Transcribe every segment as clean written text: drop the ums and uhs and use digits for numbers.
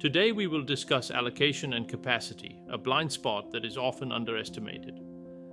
Today we will discuss allocation and capacity, a blind spot that is often underestimated.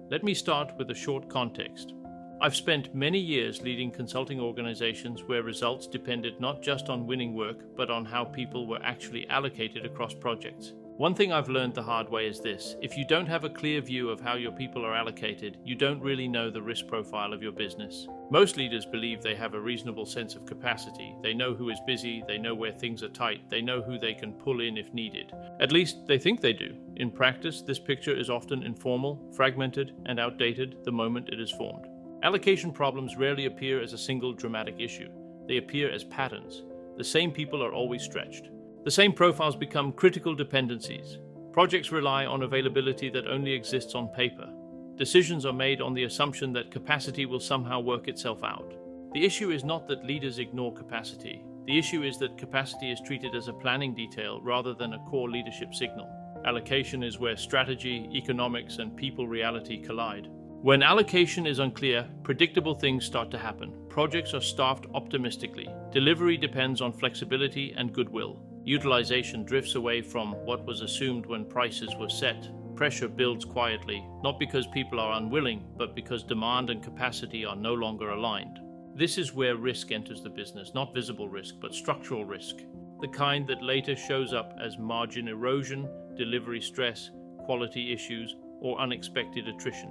Let me start with a short context. I've spent many years leading consulting organizations where results depended not just on winning work, but on how people were actually allocated across projects. One thing I've learned the hard way is this: if you don't have a clear view of how your people are allocated, you don't really know the risk profile of your business. Most leaders believe they have a reasonable sense of capacity. They know who is busy, they know where things are tight, they know who they can pull in if needed. At least they think they do. In practice, this picture is often informal, fragmented, and outdated the moment it is formed. Allocation problems rarely appear as a single dramatic issue. They appear as patterns. The same people are always stretched. The same profiles become critical dependencies. Projects rely on availability that only exists on paper. Decisions are made on the assumption that capacity will somehow work itself out. The issue is not that leaders ignore capacity. The issue is that capacity is treated as a planning detail rather than a core leadership signal. Allocation is where strategy, economics, and people reality collide. When allocation is unclear, predictable things start to happen. Projects are staffed optimistically. Delivery depends on flexibility and goodwill. Utilization drifts away from what was assumed when prices were set. Pressure builds quietly, not because people are unwilling, but because demand and capacity are no longer aligned. This is where risk enters the business, not visible risk, but structural risk. The kind that later shows up as margin erosion, delivery stress, quality issues, or unexpected attrition.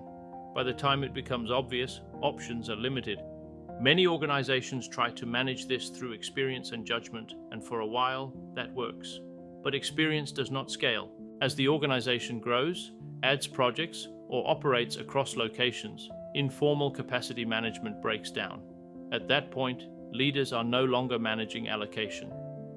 By the time it becomes obvious, options are limited. Many organizations try to manage this through experience and judgment, and for a while, that works. But experience does not scale. As the organization grows, adds projects, or operates across locations, informal capacity management breaks down. At that point, leaders are no longer managing allocation.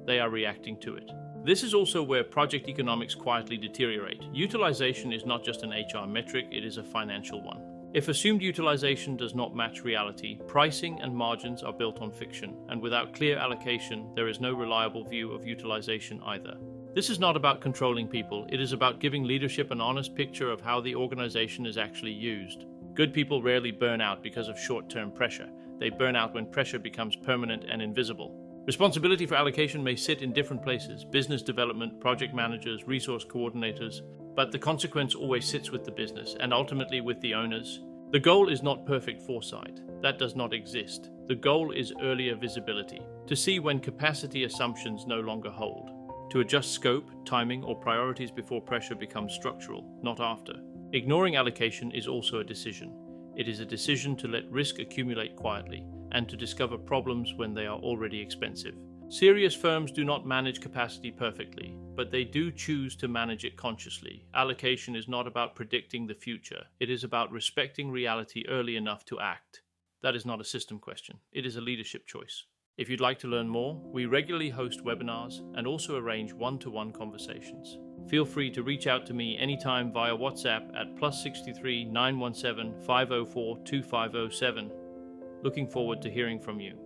They are reacting to it. This is also where project economics quietly deteriorate. Utilization is not just an HR metric, it is a financial one. If assumed utilization does not match reality, pricing and margins are built on fiction, and without clear allocation, there is no reliable view of utilization either. This is not about controlling people, it is about giving leadership an honest picture of how the organization is actually used. Good people rarely burn out because of short-term pressure. They burn out when pressure becomes permanent and invisible. Responsibility for allocation may sit in different places: business development, project managers, resource coordinators, but the consequence always sits with the business and ultimately with the owners. The goal is not perfect foresight. That does not exist. The goal is earlier visibility, to see when capacity assumptions no longer hold, to adjust scope, timing, or priorities before pressure becomes structural, not after. Ignoring allocation is also a decision. It is a decision to let risk accumulate quietly and to discover problems when they are already expensive. Serious firms do not manage capacity perfectly, but they do choose to manage it consciously. Allocation is not about predicting the future. It is about respecting reality early enough to act. That is not a system question. It is a leadership choice. If you'd like to learn more, we regularly host webinars and also arrange one-to-one conversations. Feel free to reach out to me anytime via WhatsApp at +63 917 504 2507. Looking forward to hearing from you.